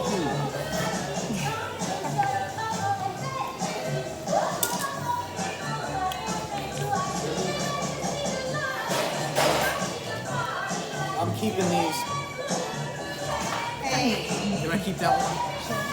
I'm keeping these. Hey. Can I keep that one?